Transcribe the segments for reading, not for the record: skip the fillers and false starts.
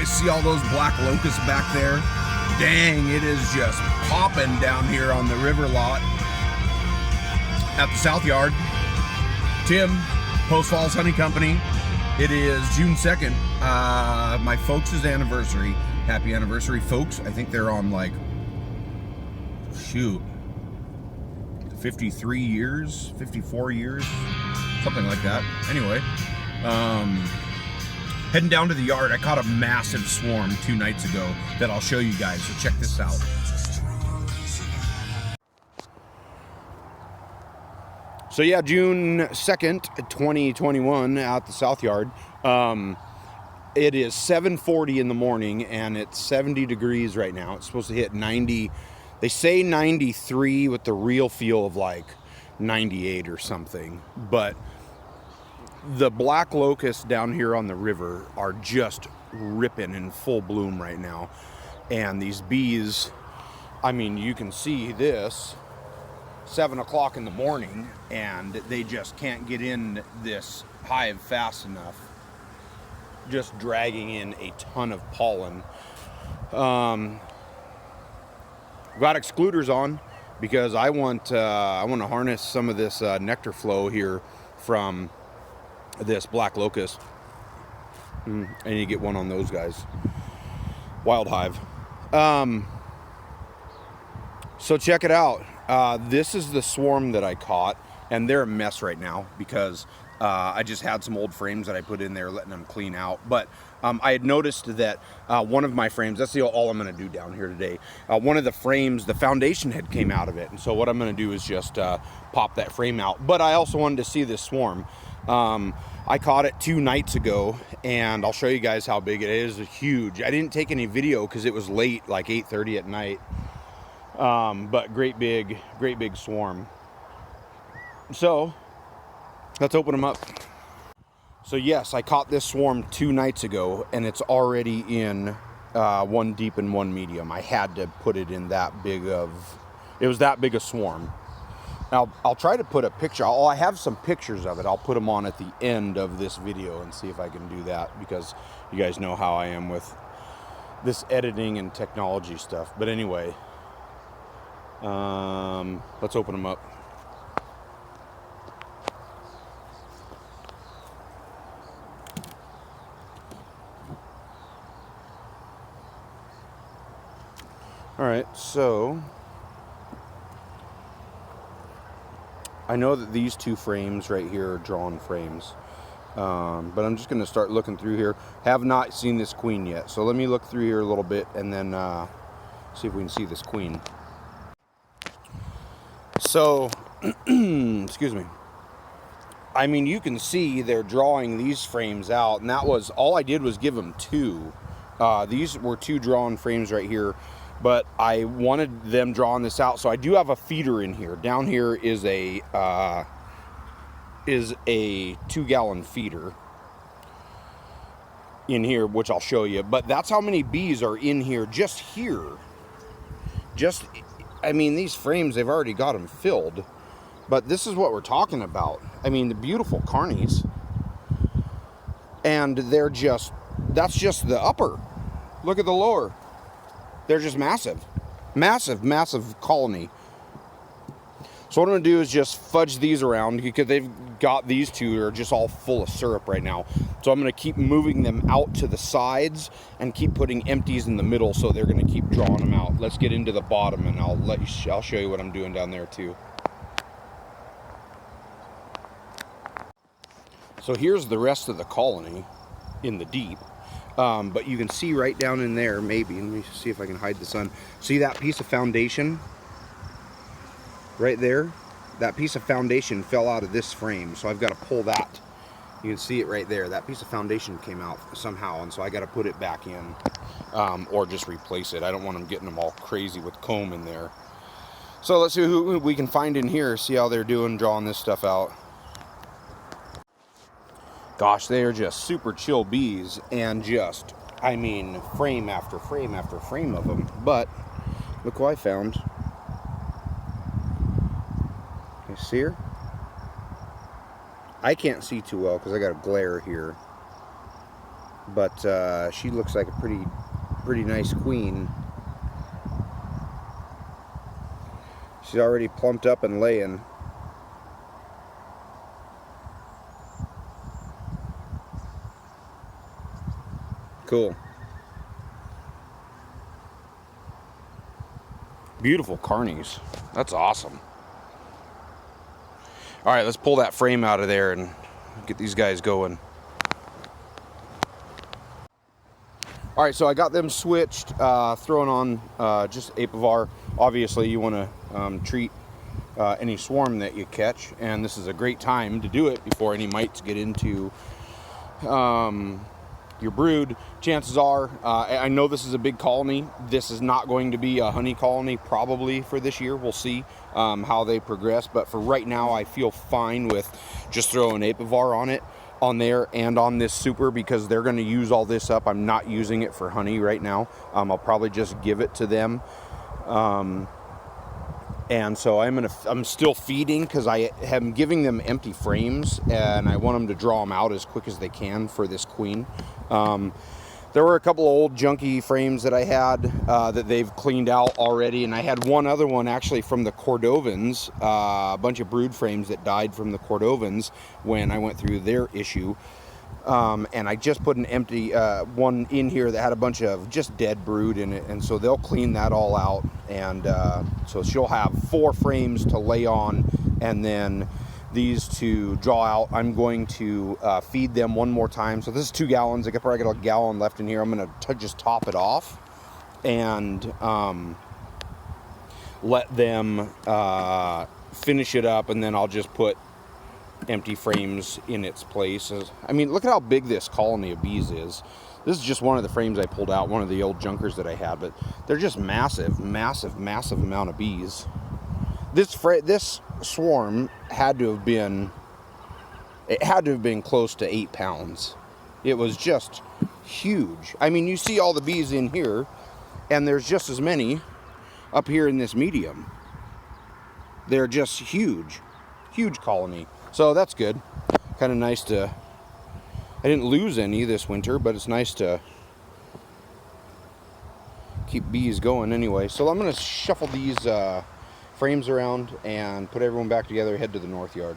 guys see all those black locusts back there? Dang, it is just popping down here on the river lot at the South Yard. Tim, Post Falls Honey Company. It is June 2nd, my folks' anniversary. Happy anniversary, folks. I think they're on like, shoot, 53 years, 54 years, something like that. Anyway, heading down to the yard. I caught a massive swarm 2 nights ago that I'll show you guys, so check this out. So yeah, June 2nd, 2021 at the South Yard. It is 7:40 in the morning and it's 70 degrees right now. It's supposed to hit 90. They say 93 with the real feel of like 98 or something. But the black locusts down here on the river are just ripping in full bloom right now. And these bees, I mean, you can see this 7 o'clock in the morning and they just can't get in this hive fast enough, just dragging in a ton of pollen. Got excluders on because I want to harness some of this nectar flow here from this black locust. And you get one on those guys. Wild hive. So check it out. This is the swarm that I caught, and they're a mess right now because I just had some old frames that I put in there, letting them clean out. But I had noticed that one of my frames, that's all I'm going to do down here today. One of the frames, the foundation head came out of it. And so what I'm going to do is just pop that frame out. But I also wanted to see this swarm. I caught it 2 nights ago, and I'll show you guys how big it is. It's huge. I didn't take any video because it was late, like 8:30 at night. But great big swarm. So let's open them up. So yes, I caught this swarm 2 nights ago and it's already in one deep and one medium. I had to put it in that big of, it was that big a swarm. Now I'll try to put a picture, I have some pictures of it. I'll put them on at the end of this video and see if I can do that, because you guys know how I am with this editing and technology stuff. But anyway, let's open them up. All right, so I know that these 2 frames right here are drawn frames, but I'm just going to start looking through here. Have not seen this queen yet, so let me look through here a little bit and then see if we can see this queen. So, excuse me. I mean, you can see they're drawing these frames out, and that was, all I did was give them 2. These were 2 drawn frames right here, but I wanted them drawing this out. So I do have a feeder in here. Down here is a 2-gallon feeder in here, which I'll show you. But that's how many bees are in here, just here. I mean, these frames, they've already got them filled. But this is what we're talking about. I mean, the beautiful carnies. And they're just, that's just the upper. Look at the lower. They're just massive. Massive, massive colony. So what I'm going to do is just fudge these around, because they've got these 2 are just all full of syrup right now. So I'm going to keep moving them out to the sides and keep putting empties in the middle, so they're going to keep drawing them out. Let's get into the bottom and I'll show you what I'm doing down there too. So here's the rest of the colony in the deep. But you can see right down in there, maybe, let me see if I can hide the sun. See that piece of foundation right there? That piece of foundation fell out of this frame, so I've got to pull that. You can see it right there. That piece of foundation came out somehow, and so I got to put it back in, or just replace it. I don't want them getting them all crazy with comb in there. So let's see who we can find in here, see how they're doing drawing this stuff out. Gosh, they are just super chill bees, and just, I mean, frame after frame after frame of them. But look who I found. You see her? I can't see too well because I got a glare here. but she looks like a pretty nice queen. She's already plumped up and laying. Cool. Beautiful carnies. That's awesome. All right, let's pull that frame out of there and get these guys going. All right, so I got them switched, throwing on just Apivar. Obviously, you want to treat any swarm that you catch, and this is a great time to do it before any mites get into your brood. Chances are, I know this is a big colony. This is not going to be a honey colony probably for this year. We'll see how they progress, but for right now, I feel fine with just throwing Apivar on there and on this super, because they're going to use all this up. I'm not using it for honey right now. I'll probably just give it to them. And so I'm still feeding, because I am giving them empty frames, and I want them to draw them out as quick as they can for this queen. There were a couple of old junky frames that I had that they've cleaned out already, and I had one other one actually from the Cordovans, a bunch of brood frames that died from the Cordovans when I went through their issue. And I just put an empty one in here that had a bunch of just dead brood in it, and so they'll clean that all out, and so she'll have 4 frames to lay on, and then these to draw out. I'm going to feed them one more time. So this is 2 gallons. I could probably get a gallon left in here. I'm going to just top it off and let them finish it up, and then I'll just put empty frames in its place. I mean, look at how big this colony of bees is. This is just one of the frames I pulled out, one of the old junkers that I had, but they're just massive, massive, massive amount of bees. This swarm had to have been close to 8 pounds. It was just huge. I mean, you see all the bees in here, and there's just as many up here in this medium. They're just huge, huge colony. So that's good. Kind of nice to, I didn't lose any this winter, but it's nice to keep bees going anyway. So I'm going to shuffle these frames around and put everyone back together, head to the north yard.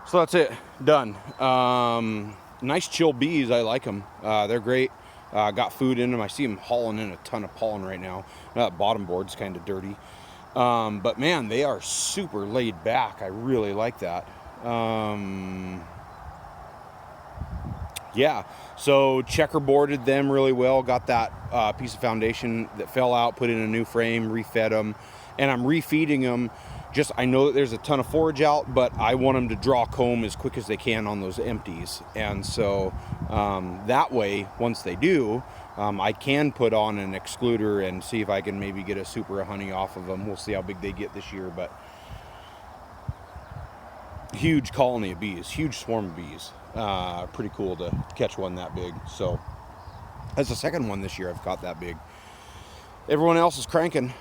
So that's it, done. Nice chill bees, I like them. They're great. Got food in them. I see them hauling in a ton of pollen right now. That bottom board's kind of dirty. But man, they are super laid back. I really like that. Yeah, so checkerboarded them really well. Got that piece of foundation that fell out, put in a new frame, refed them, and I'm refeeding them. Just, I know that there's a ton of forage out, but I want them to draw comb as quick as they can on those empties. And so that way, once they do, I can put on an excluder and see if I can maybe get a super honey off of them. We'll see how big they get this year, but huge colony of bees, huge swarm of bees. Pretty cool to catch one that big. So that's the second one this year I've caught that big. Everyone else is cranking.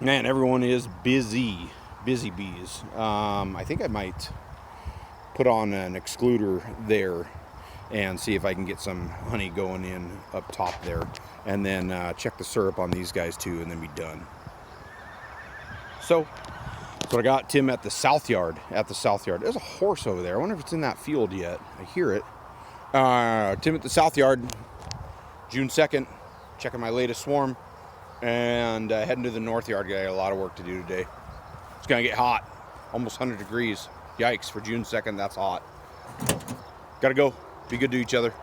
Man, everyone is busy bees. I think I might put on an excluder there and see if I can get some honey going in up top there, and then check the syrup on these guys too, and then be done. So that's what I got. Tim at the south yard. There's a horse over there. I wonder if it's in that field yet. I hear it. Tim at the south yard, June 2nd, checking my latest swarm, and heading to the north yard. Got a lot of work to do today. It's gonna get hot, almost 100 degrees. Yikes, for June 2nd, that's hot. Gotta go. Be good to each other.